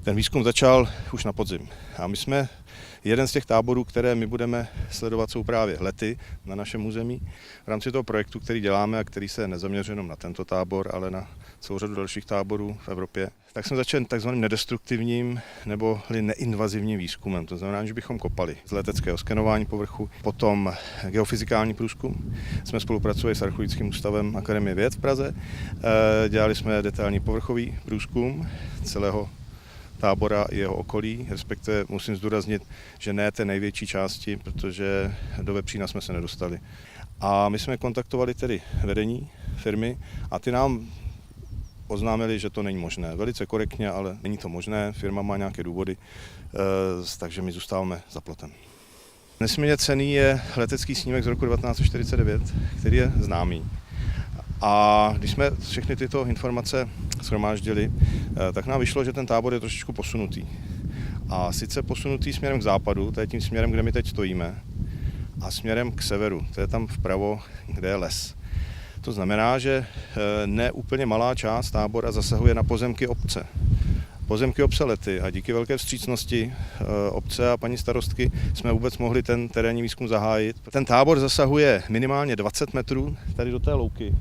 Ten výzkum začal už na podzim a my jsme jeden z těch táborů, které my budeme sledovat, jsou právě lety na našem území. V rámci toho projektu, který děláme a který se nezaměřuje jenom na tento tábor, ale na celou řadu dalších táborů v Evropě, tak jsme začali takzvaným nedestruktivním nebo neinvazivním výzkumem. To znamená, že bychom kopali z leteckého skenování povrchu, potom geofyzikální průzkum. Jsme spolupracovali s Archeologickým ústavem Akademie věd v Praze. Dělali jsme detailní povrchový průzkum celého tábora i jeho okolí, respektive musím zdůraznit, že ne té největší části, protože do Vepřína jsme se nedostali. A my jsme kontaktovali tedy vedení firmy a ty nám oznámili, že to není možné. Velice korektně, ale není to možné, firma má nějaké důvody, takže my zůstáváme za plotem. Nesmírně cenný je letecký snímek z roku 1949, který je známý. A když jsme všechny tyto informace shromáždili, tak nám vyšlo, že ten tábor je trošičku posunutý. A sice posunutý směrem k západu, to je tím směrem, kde my teď stojíme, a směrem k severu, to je tam vpravo, kde je les. To znamená, že ne úplně malá část tábora zasahuje na pozemky obce. Pozemky obce Lety a díky velké vstřícnosti obce a paní starostky jsme vůbec mohli ten terénní výzkum zahájit. Ten tábor zasahuje minimálně 20 metrů tady do té louky.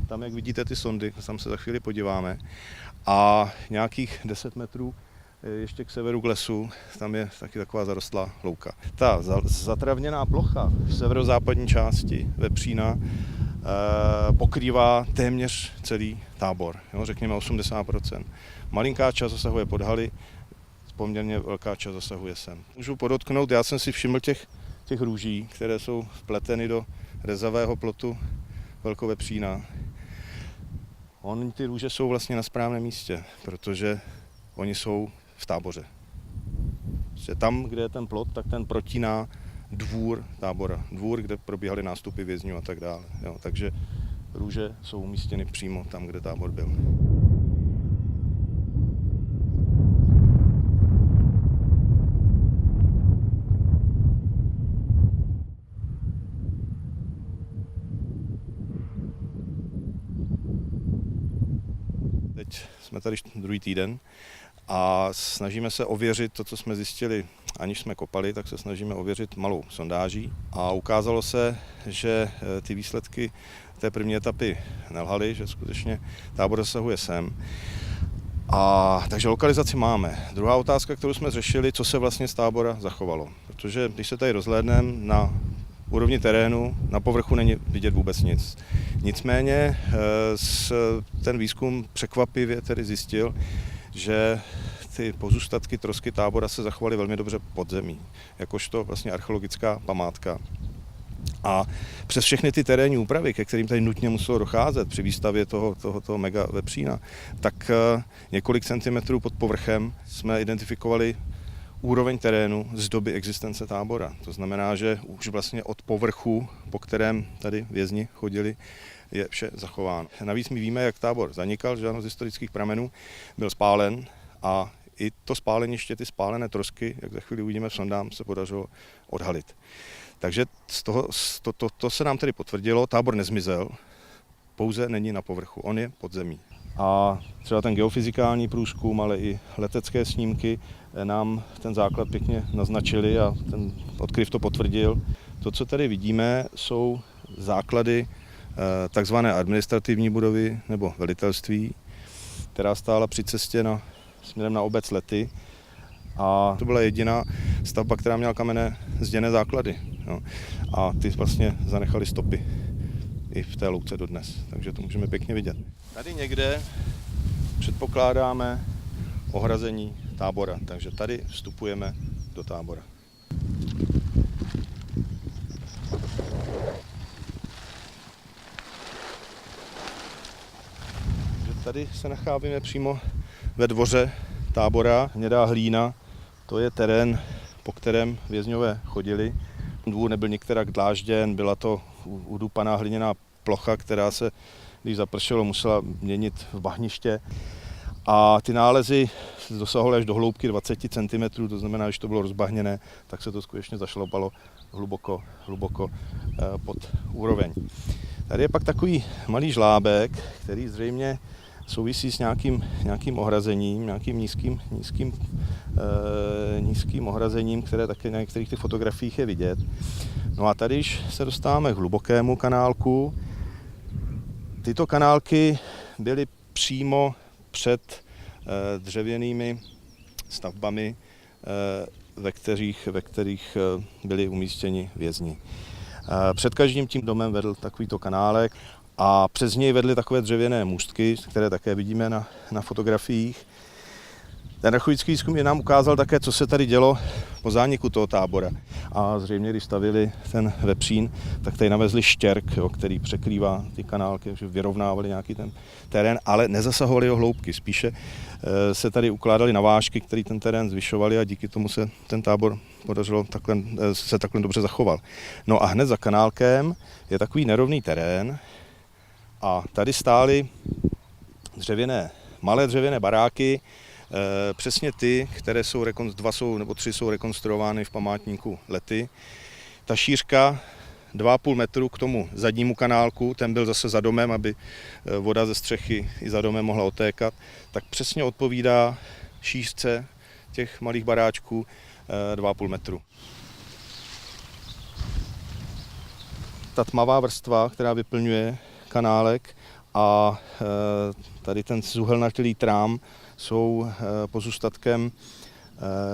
Tam, jak vidíte ty sondy, tam se za chvíli podíváme. A nějakých 10 metrů ještě k severu k lesu, tam je taky taková zarostlá louka. Ta zatravněná plocha v severozápadní části Vepřína pokrývá téměř celý tábor, řekněme 80%. Malinká část zasahuje pod haly, poměrně velká část zasahuje sem. Můžu podotknout, já jsem si všiml těch růží, které jsou vpleteny do rezavého plotu Velkovepřína. Ty růže jsou vlastně na správném místě, protože oni jsou v táboře. Tam, kde je ten plot, tak ten protíná dvůr tábora. Dvůr, kde probíhaly nástupy vězňů a tak dále. Takže růže jsou umístěny přímo tam, kde tábor byl. Teď jsme tady druhý týden a snažíme se ověřit to, co jsme zjistili, aniž jsme kopali, tak se snažíme ověřit malou sondáží. A ukázalo se, že ty výsledky té první etapy nelhaly, že skutečně tábor zasahuje sem. Takže lokalizaci máme. Druhá otázka, kterou jsme řešili, co se vlastně z tábora zachovalo. Protože když se tady rozhlédneme na úrovni terénu, na povrchu není vidět vůbec nic. Nicméně ten výzkum překvapivě tedy zjistil, že ty pozůstatky trosky tábora se zachovaly velmi dobře pod zemí, jakožto vlastně archeologická památka. A přes všechny ty terénní úpravy, ke kterým tady nutně muselo docházet při výstavě tohoto mega Vepřína, tak několik centimetrů pod povrchem jsme identifikovali úroveň terénu z doby existence tábora. To znamená, že už vlastně od povrchu, po kterém tady vězni chodili, je vše zachováno. Navíc my víme, jak tábor zanikal, že z historických pramenů byl spálen a i to spáleniště, ty spálené trosky, jak za chvíli uvidíme v sondám, se podařilo odhalit. Takže to se nám tedy potvrdilo, tábor nezmizel, pouze není na povrchu, on je pod zemí. A třeba ten geofyzikální průzkum, ale i letecké snímky nám ten základ pěkně naznačili a ten odkryv to potvrdil. To, co tady vidíme, jsou základy takzvané administrativní budovy nebo velitelství, která stála při cestě směrem na obec Lety. A to byla jediná stavba, která měla kamenné zděné základy. A ty vlastně zanechaly stopy i v té louce dodnes, takže to můžeme pěkně vidět. Tady někde předpokládáme ohrazení tábora, takže tady vstupujeme do tábora. Tady se nacházíme přímo ve dvoře tábora, hnědá hlína, to je terén, po kterém vězňové chodili. Dvůr nebyl nikterak dlážděn, byla to udupaná hliněná plocha, která se, když zapršelo, musela měnit v bahniště. A ty nálezy dosahovaly až do hloubky 20 cm, to znamená, že to bylo rozbahněné, tak se to skutečně zašlopalo hluboko pod úroveň. Tady je pak takový malý žlábek, který zřejmě souvisí s nějakým ohrazením, nějakým nízkým ohrazením, které také na některých těch fotografiích je vidět. No a tady se dostáváme k hlubokému kanálku. Tyto kanálky byly přímo před dřevěnými stavbami, ve kterých byli umístěni vězni. Před každým tím domem vedl takovýto kanálek a přes něj vedly takové dřevěné můstky, které také vidíme na fotografiích. Ten archeologický výzkum nám ukázal také, co se tady dělo po zániku toho tábora. A zřejmě, když stavili ten vepřín, tak tady navezli štěrk, který překrývá ty kanálky, že vyrovnávali nějaký ten terén, ale nezasahovali do hloubky. Spíše se tady ukládali navážky, které ten terén zvyšovaly a díky tomu se ten tábor podařilo takhle dobře zachoval. No a hned za kanálkem je takový nerovný terén a tady stály malé dřevěné baráky, přesně ty, které jsou, 2 nebo 3 jsou rekonstruovány v památníku Lety. Ta šířka 2,5 metru k tomu zadnímu kanálku, ten byl zase za domem, aby voda ze střechy i za domem mohla otékat, tak přesně odpovídá šířce těch malých baráčků 2,5 metru. Ta tmavá vrstva, která vyplňuje kanálek, a tady ten zuhelnatělý trám jsou pozůstatkem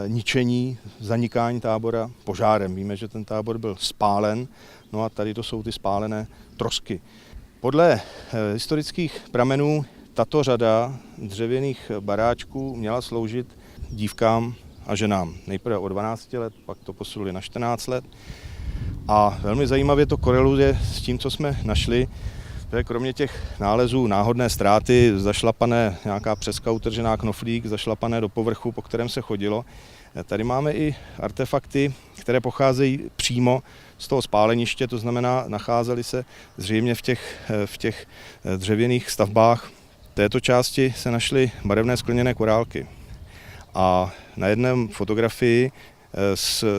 ničení, zanikání tábora požárem. Víme, že ten tábor byl spálen, no a tady to jsou ty spálené trosky. Podle historických pramenů tato řada dřevěných baráčků měla sloužit dívkám a ženám. Nejprve od 12 let, pak to posunuli na 14 let. A velmi zajímavě to koreluje s tím, co jsme našli. Kromě těch nálezů náhodné ztráty, zašlapané nějaká přeska, utržená knoflík, zašlapané do povrchu, po kterém se chodilo. Tady máme i artefakty, které pocházejí přímo z toho spáleniště, to znamená, nacházely se zřejmě v těch dřevěných stavbách. V této části se našly barevné skleněné korálky. A na jedné fotografii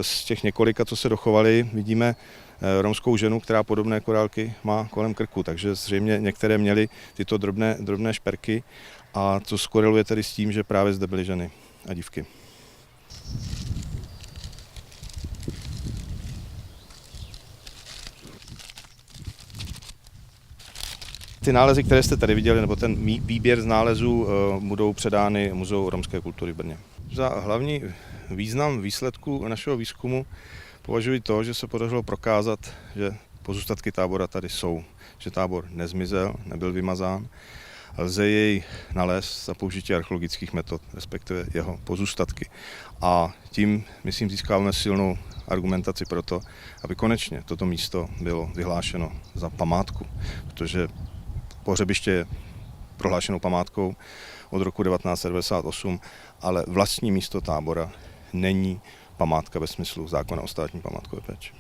z těch několika, co se dochovaly, vidíme romskou ženu, která podobné korálky má kolem krku, takže zřejmě některé měly tyto drobné šperky a to skoreluje tedy s tím, že právě zde byly ženy a dívky. Ty nálezy, které jste tady viděli, nebo ten výběr z nálezů, budou předány Muzeu romské kultury v Brně. Za hlavní význam výsledku našeho výzkumu považuji to, že se podařilo prokázat, že pozůstatky tábora tady jsou, že tábor nezmizel, nebyl vymazán. Lze jej nalézt za použití archeologických metod, respektive jeho pozůstatky. A tím, myslím, získáváme silnou argumentaci pro to, aby konečně toto místo bylo vyhlášeno za památku, protože pohřebiště je prohlášenou památkou od roku 1998, ale vlastní místo tábora není památka ve smyslu zákona o státní památkové péči.